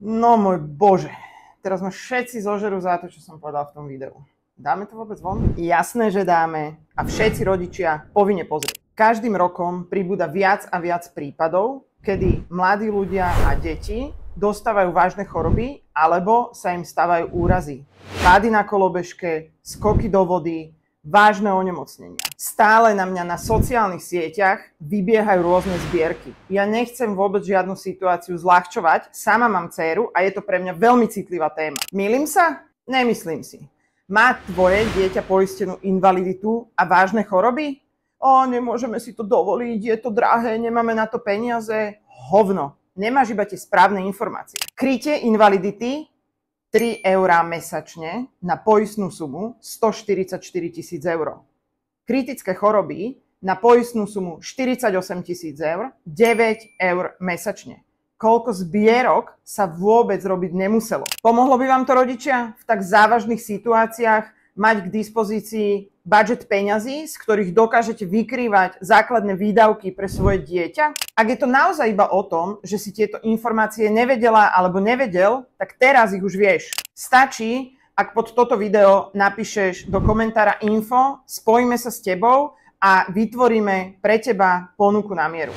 No môj Bože, teraz ma všetci zožerú za to, čo som povedal v tom videu. Dáme to vôbec von? Jasné, že dáme a všetci rodičia povinne pozrieť. Každým rokom pribúda viac a viac prípadov, kedy mladí ľudia a deti dostávajú vážne choroby alebo sa im stávajú úrazy. Pády na kolobežke, skoky do vody, vážne onemocnenia. Stále na mňa na sociálnych sieťach vybiehajú rôzne zbierky. Ja nechcem vôbec žiadnu situáciu zľahčovať, sama mám dcéru a je to pre mňa veľmi citlivá téma. Mýlim sa? Nemyslím si. Má tvoje dieťa poistenú invaliditu a vážne choroby? Nemôžeme si to dovoliť, je to drahé, nemáme na to peniaze. Hovno, nemáš iba tie správne informácie. Krytie invalidity 3 eurá mesačne na poistnú sumu 144 000 eur. Kritické choroby na poistnú sumu 48 000 eur, 9 eur mesačne. Koľko zbierok sa vôbec robiť nemuselo. Pomohlo by vám to, rodičia, v tak závažných situáciách mať k dispozícii budget peňazí, z ktorých dokážete vykrývať základné výdavky pre svoje dieťa? Ak je to naozaj iba o tom, že si tieto informácie nevedela alebo nevedel, tak teraz ich už vieš. Stačí, ak pod toto video napíšeš do komentára info, spojíme sa s tebou a vytvoríme pre teba ponuku na mieru.